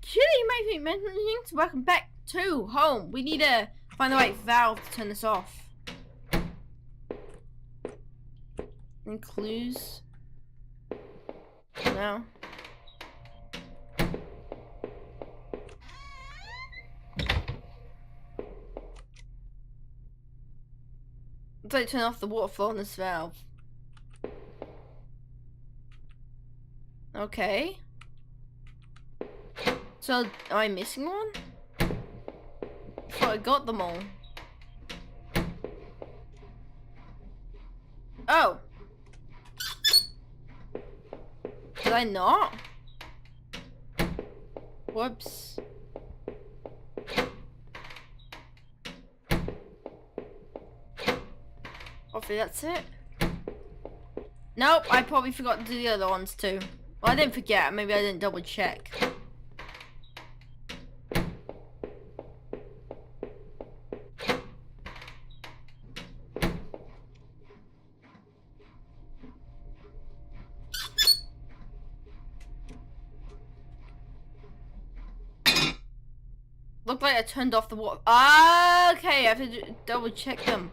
Kitty, my Jinx, welcome back to home. We need to find the right valve to turn this off. Any clues? No. Let's like turn off the water flow on this valve. Okay. So, am I missing one? I thought I got them all. Oh! Did I not? Whoops. Hopefully that's it. Nope, I probably forgot to do the other ones too. Well, I didn't forget, maybe I didn't double check. Looked like I turned off the water. Ah, okay, I have to double check them.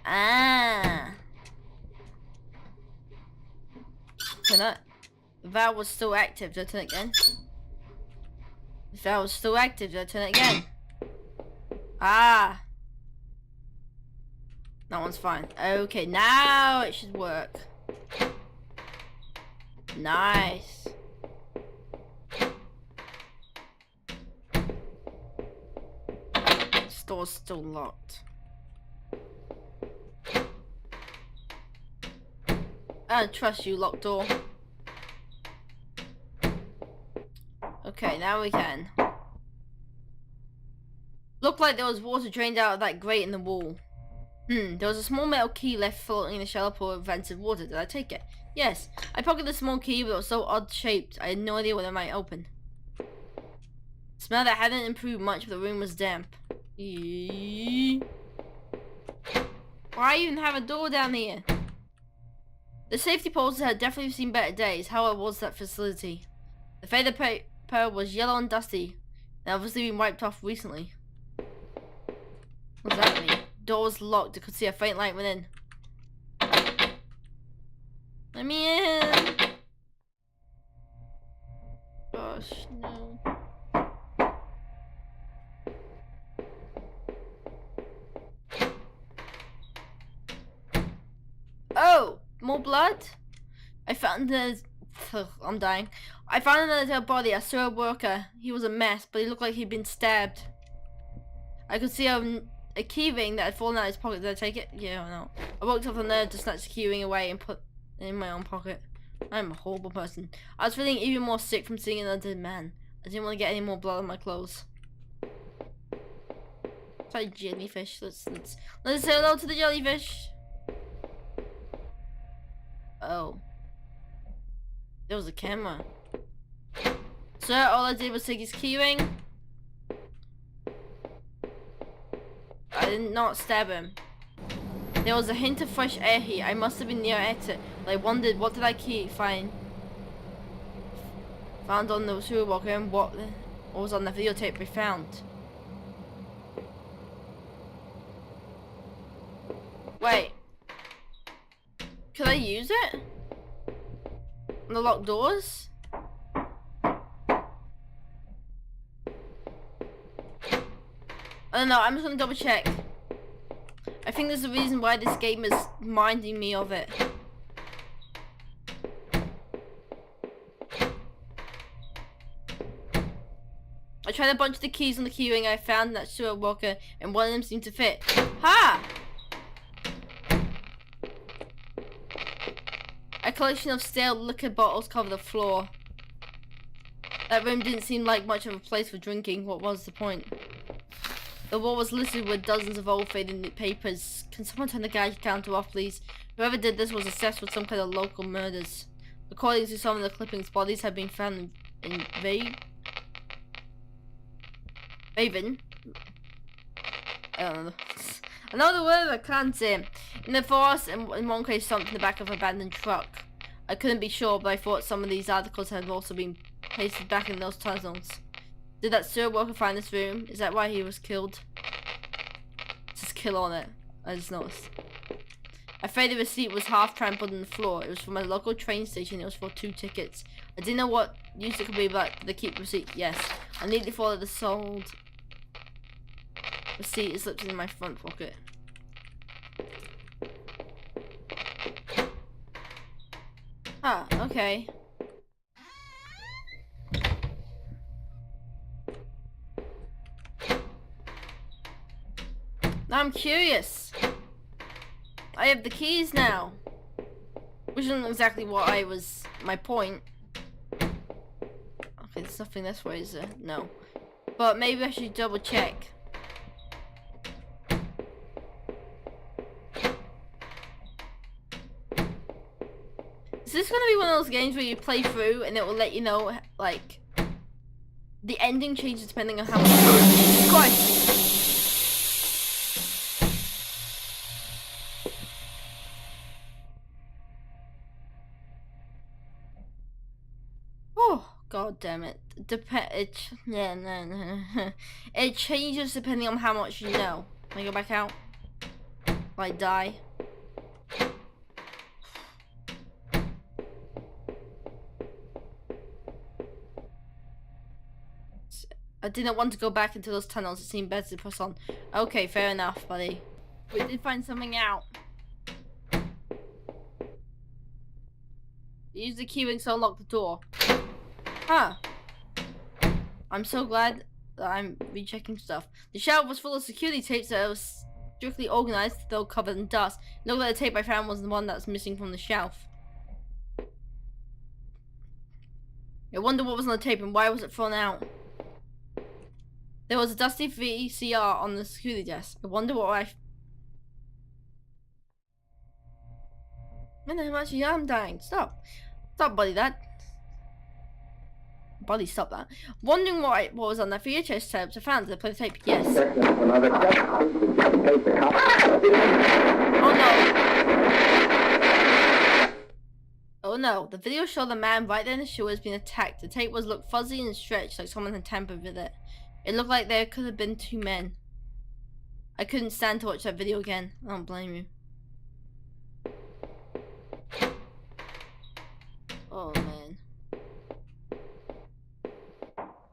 Ah. Turn it. The valve was still active. Did I turn it again? The valve was still active. Did I turn it again? Ah. That one's fine. Okay, now it should work. Nice. This door's still locked. I don't trust you, locked door. Okay, now we can. Looked like there was water drained out of that grate in the wall. There was a small metal key left floating in the shallow pool of vented water. Did I take it? Yes. I pocketed the small key, but it was so odd shaped, I had no idea what it might open. The smell that hadn't improved much, but the room was damp. Why even have a door down here? The safety posts had definitely seen better days. How was that facility? The faded paper was yellow and dusty, and obviously been wiped off recently. What does that mean? Door was locked. I could see a faint light within. Let me in. Gosh, no. Oh, more blood? I found the... I'm dying. I found another body, a sewer worker. He was a mess, but he looked like he'd been stabbed. I could see a key ring that had fallen out of his pocket. Did I take it? Yeah, I know. I walked up the nerve to snatch the key ring away and put it in my own pocket. I'm a horrible person. I was feeling even more sick from seeing another dead man. I didn't want to get any more blood on my clothes. Sorry, jellyfish. Let's say hello to the jellyfish. Oh. There was a camera. So all I did was take his keyring. I did not stab him. There was a hint of fresh air here. I must have been near exit. But I wondered, what did I find on the sewer walker and what was on the videotape we found? Wait. Could I use it? On the locked doors? I don't know, I'm just gonna double check. I think there's a reason why this game is reminding me of it. I tried a bunch of the keys on the keyring I found in that sewer walker, and one of them seemed to fit. Ha! A collection of stale liquor bottles covered the floor. That room didn't seem like much of a place for drinking. What was the point? The wall was littered with dozens of old faded papers. Can someone turn the garbage counter off, please? Whoever did this was obsessed with some kind of local murders. According to some of the clippings, bodies had been found in Raven. I don't know. Another word I can't say. In the forest, and in one case, something in the back of an abandoned truck. I couldn't be sure, but I thought some of these articles had also been pasted back in those tunnels. Did that sewer worker find this room? Is that why he was killed? It says kill on it. I just noticed. I afraid the receipt was half trampled on the floor. It was from a local train station. It was for 2 tickets. I didn't know what use it could be, but the keep receipt, yes. I neatly folded the sold receipt. It slipped in my front pocket. Ah, okay. Now I'm curious. I have the keys now. Which isn't exactly what my point. Okay, there's nothing this way, is there? No. But maybe I should double check. Is this gonna be one of those games where you play through and it will let you know, like, the ending changes depending on how much Christ! Oh, god damn it. It changes depending on how much you know. Can I go back out? Will I die? I didn't want to go back into those tunnels. It seemed better to press on. Okay, fair enough, buddy. We did find something out. Use the key ring to unlock the door. Huh. I'm so glad that I'm rechecking stuff. The shelf was full of security tapes that was strictly organized, though covered in dust. It looked like the tape I found was the one that's missing from the shelf. I wonder what was on the tape and why was it thrown out. There was a dusty VCR on the security desk. I wonder what Man, I'm actually dying. Stop. Stop, buddy, that. Buddy, stop that. Wondering what was on that VHS tapes I found. Did I play the tape? Yes. Oh no. Oh no. The video showed the man right there in the shoe has been attacked. The tape looked fuzzy and stretched like someone had tampered with it. It looked like there could have been 2 men. I couldn't stand to watch that video again. I don't blame you. Oh man.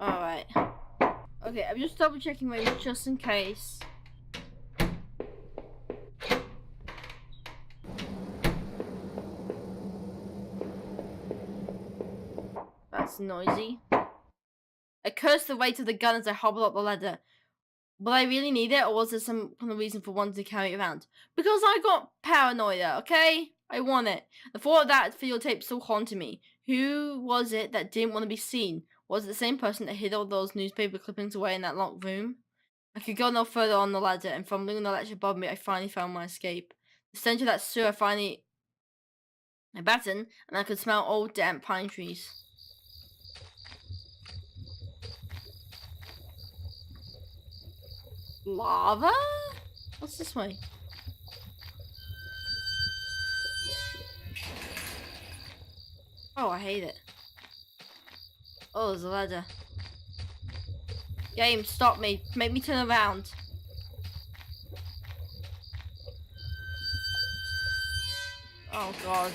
Alright. Okay, I'm just double checking maybe just in case. That's noisy. I cursed the weight of the gun as I hobbled up the ladder. Will I really need it, or was there some kind of reason for wanting to carry it around? Because I got paranoia, okay? I want it. The thought of that videotape still haunted me. Who was it that didn't want to be seen? Was it the same person that hid all those newspaper clippings away in that locked room? I could go no further on the ladder, and from ringing the latch above me, I finally found my escape. The stench of that sewer finally battened, and I could smell old damp pine trees. Lava? What's this way? Oh, I hate it. Oh, there's a ladder. Game, stop me. Make me turn around. Oh, God.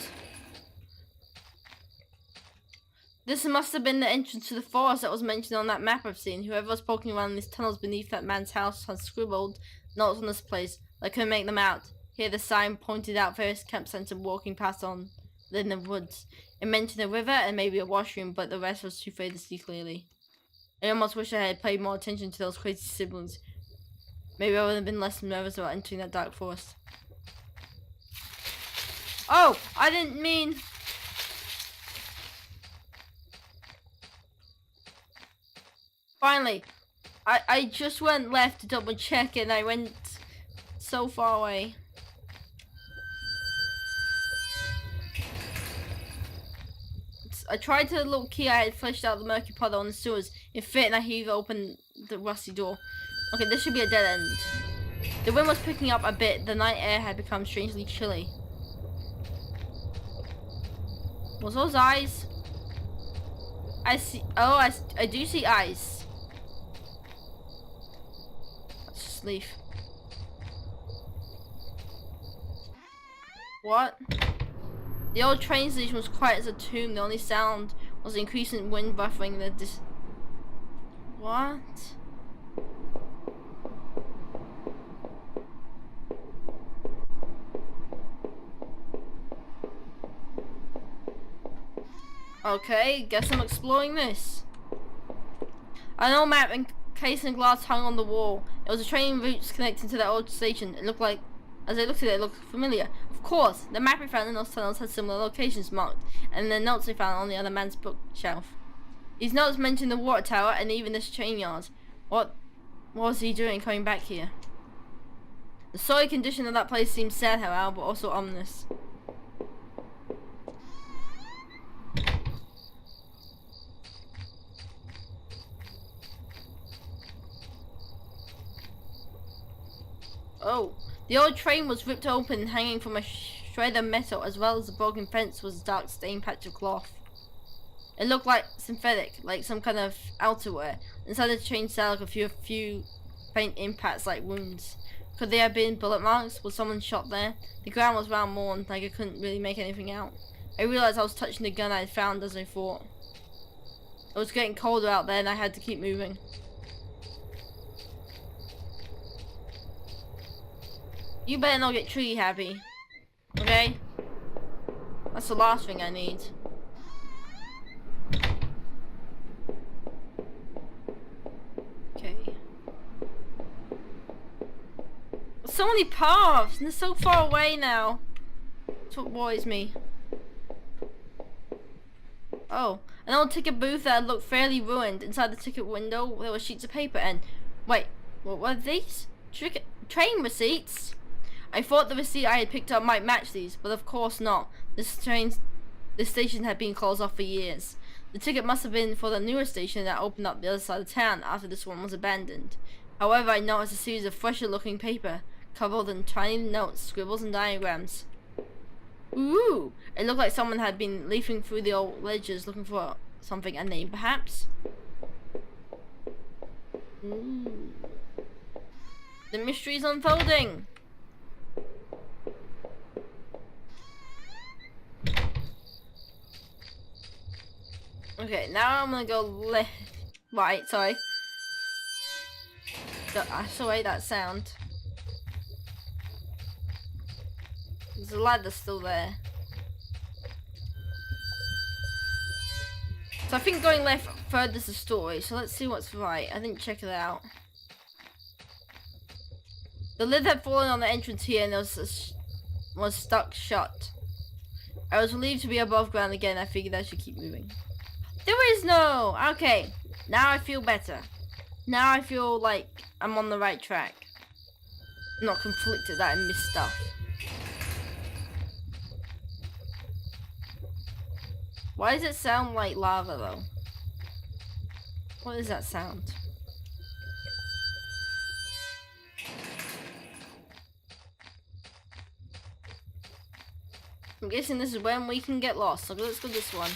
This must have been the entrance to the forest that was mentioned on that map I've seen. Whoever was poking around in these tunnels beneath that man's house has scribbled notes on this place. I couldn't make them out. Here the sign pointed out various campsites and walking past on in the woods. It mentioned a river and maybe a washroom, but the rest was too faded to see clearly. I almost wish I had paid more attention to those crazy siblings. Maybe I would have been less nervous about entering that dark forest. Oh! I didn't mean... Finally, I just went left to double check and I went so far away. I tried to the little key I had fleshed out the murky puddle on the sewers. It fit and I heaved open the rusty door. Okay, this should be a dead end. The wind was picking up a bit. The night air had become strangely chilly. Was those eyes? I see. Oh, I do see ice. Let's just leave. What? The old train station was quiet as a tomb. The only sound was increasing wind buffering the What? Okay, guess I'm exploring this. An old map encased in glass hung on the wall. It was a train routes connecting to the old station. It looked like, as I looked at it, it looked familiar. Of course, the map we found in those tunnels had similar locations marked, and the notes we found on the other man's bookshelf. These notes mentioned the water tower and even this train yard. What was he doing coming back here? The sorry condition of that place seemed sad, however, but also ominous. Oh, the old train was ripped open, hanging from a shred of metal, as well as the broken fence was a dark stained patch of cloth. It looked like synthetic, like some kind of outerwear. Inside the train sounded like a few faint impacts, like wounds. Could there have been bullet marks? Was someone shot there? The ground was round worn, like I couldn't really make anything out. I realized I was touching the gun I had found as I thought. It was getting colder out there and I had to keep moving. You better not get tree happy. Okay? That's the last thing I need. Okay. So many paths, and they're so far away now. That's what worries me. Oh, an old ticket booth that looked fairly ruined. Inside the ticket window, there were sheets of paper and... Wait, what were these? Train receipts? I thought the receipt I had picked up might match these, but of course not. This station had been closed off for years. The ticket must have been for the newer station that opened up the other side of town after this one was abandoned. However, I noticed a series of fresher looking paper, covered in tiny notes, scribbles and diagrams. Ooh! It looked like someone had been leafing through the old ledgers looking for something, a name perhaps? Ooh. The mystery's unfolding! Okay, now I'm gonna go left. Right, sorry. Sorry, that sound. There's a ladder still there. So I think going left furthers the story, so let's see what's right. I didn't check it out. The lid had fallen on the entrance here and it was stuck shut. I was relieved to be above ground again. I figured I should keep moving. There is no! Okay, now I feel better. Now I feel like I'm on the right track. I'm not conflicted that I missed stuff. Why does it sound like lava though? What is that sound? I'm guessing this is when we can get lost, so let's go this one.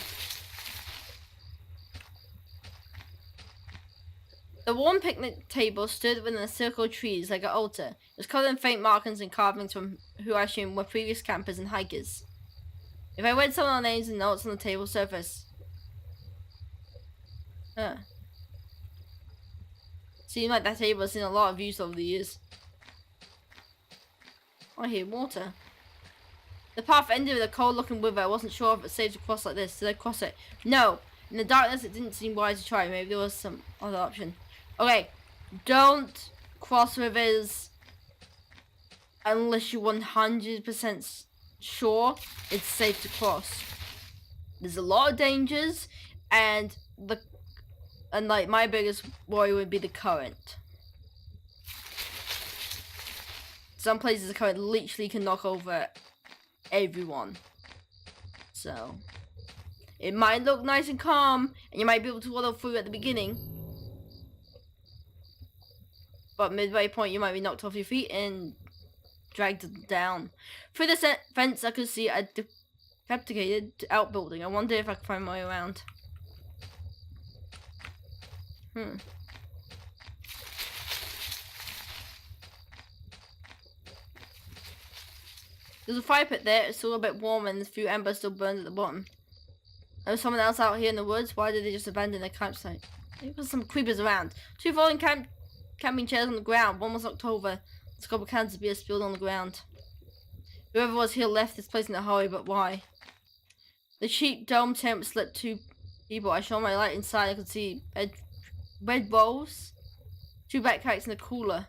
The worn picnic table stood within a circle of trees like an altar. It was covered in faint markings and carvings from who I assume were previous campers and hikers. If I read some of the names and notes on the table surface. Seems like that table has seen a lot of use over the years. I hear water. The path ended with a cold looking river. I wasn't sure if it safe to cross like this. Did I cross it? No. In the darkness it didn't seem wise to try. Maybe there was some other option. Okay, don't cross rivers unless you're 100% sure it's safe to cross. There's a lot of dangers, and like my biggest worry would be the current. Some places the current literally can knock over everyone. So it might look nice and calm, and you might be able to waddle through at the beginning. But midway point, you might be knocked off your feet and dragged down. Through the fence, I could see a decapitated outbuilding. I wonder if I can find my way around. There's a fire pit there. It's still a bit warm and a few embers still burned at the bottom. There's someone else out here in the woods. Why did they just abandon their campsite? Maybe there's some creepers around. 2 falling camping chairs on the ground. One was knocked over. There's a couple of cans of beer spilled on the ground. Whoever was here left this place in a hurry, but why? The cheap dome tent slipped 2 people. I shone my light inside. I could see red bowls, 2 backpacks and a cooler.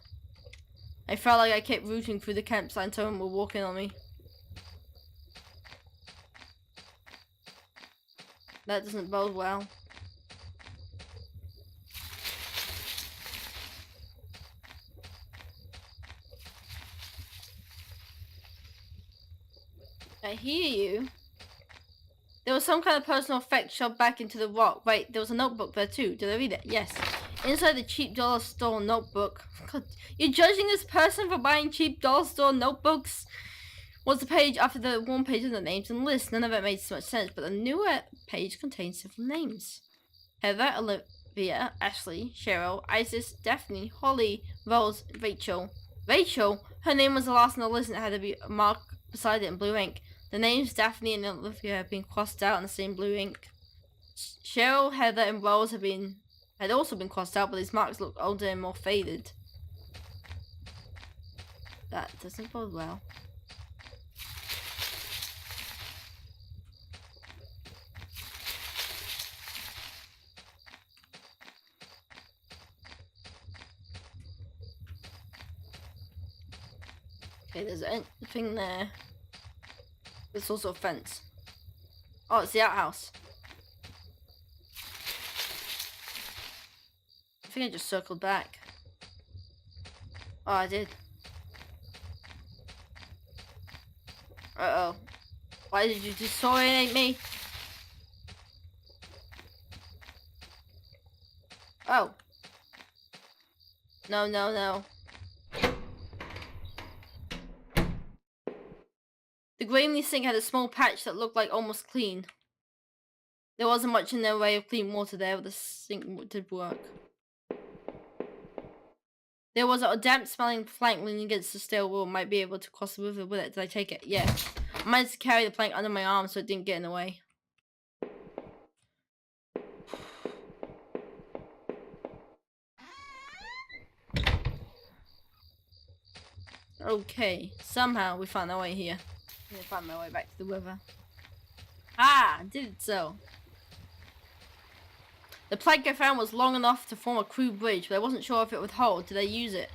I felt like I kept rooting through the campsite and someone were walking on me. That doesn't bode well. I hear you. There was some kind of personal effect shoved back into the rock. Wait, there was a notebook there too. Did I read it? Yes. Inside the cheap dollar store notebook. God, you're judging this person for buying cheap dollar store notebooks? Was the page after the one page of the names and lists. None of it made so much sense, but the newer page contains several names. Heather, Olivia, Ashley, Cheryl, Isis, Daphne, Holly, Rose, Rachel. Rachel? Her name was the last on the list and it had to be marked beside it in blue ink. The names Daphne and Olivia have been crossed out in the same blue ink. Cheryl, Heather, and Rose had also been crossed out, but these marks look older and more faded. That doesn't bode well. Okay, there's anything there. There's also a fence. Oh, it's the outhouse. I think I just circled back. Oh, I did. Uh-oh. Why did you disorient me? Oh. No, no, no. The grainy sink had a small patch that looked like almost clean. There wasn't much in the way of clean water there, but the sink did work. There was a damp smelling plank leaning against the steel wall. Might be able to cross the river with it. Did I take it? Yeah. I managed to carry the plank under my arm so it didn't get in the way. Okay. Somehow we found our way here. I'm gonna find my way back to the river. Ah! Did it so. The plank I found was long enough to form a crude bridge, but I wasn't sure if it would hold. Did I use it?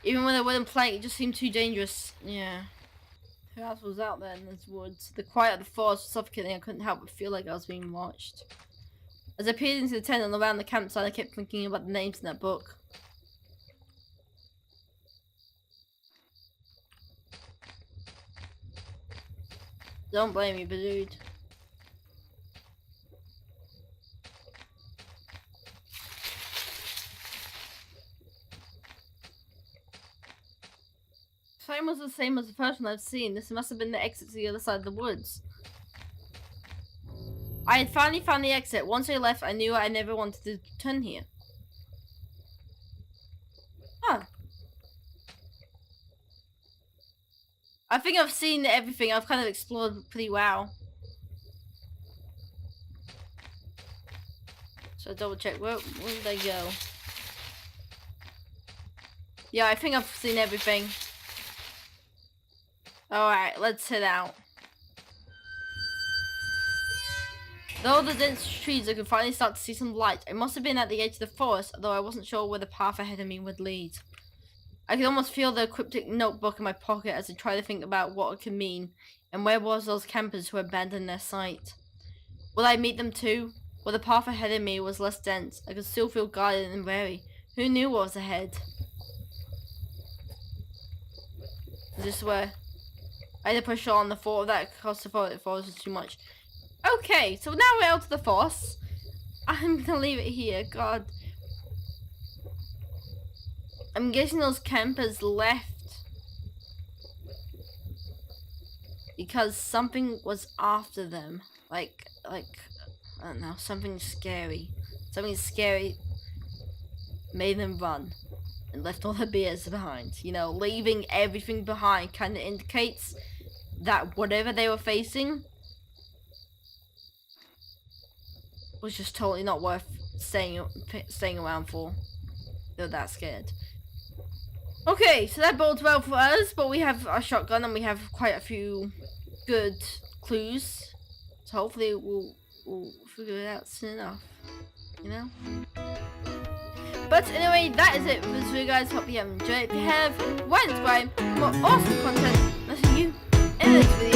Even with a wooden plank, it just seemed too dangerous. Yeah. Who else was out there in those woods? The quiet of the forest was suffocating. I couldn't help but feel like I was being watched. As I peered into the tent and around the campsite, I kept thinking about the names in that book. Don't blame me, but dude. Time was the same as the first one I've seen. This must have been the exit to the other side of the woods. I had finally found the exit. Once I left, I knew I never wanted to return here. Huh. I think I've seen everything. I've kind of explored pretty well. So double check. Where did they go? Yeah, I think I've seen everything. Alright, let's head out. Though the dense trees, I could finally start to see some light. I must have been at the edge of the forest, although I wasn't sure where the path ahead of me would lead. I could almost feel the cryptic notebook in my pocket as I tried to think about what it could mean, and where was those campers who abandoned their site. Would I meet them too? Well, the path ahead of me was less dense. I could still feel guarded and wary. Who knew what was ahead? Is this where I had to push on? The thought of that claustrophobic forest was too much. Okay, so now we're out of the forest. I'm gonna leave it here. God. I'm guessing those campers left because something was after them. Like I don't know, something scary. Something scary made them run and left all their beers behind. You know, leaving everything behind kind of indicates that whatever they were facing was just totally not worth staying around for. They're that scared. Okay, so that bodes well for us, but we have a shotgun and we have quite a few good clues. So hopefully we'll figure it out soon enough. You know? But anyway, that is it for this video, guys. Hope you have enjoyed. If you have, why not subscribe for more awesome content. I'll see you in the next video.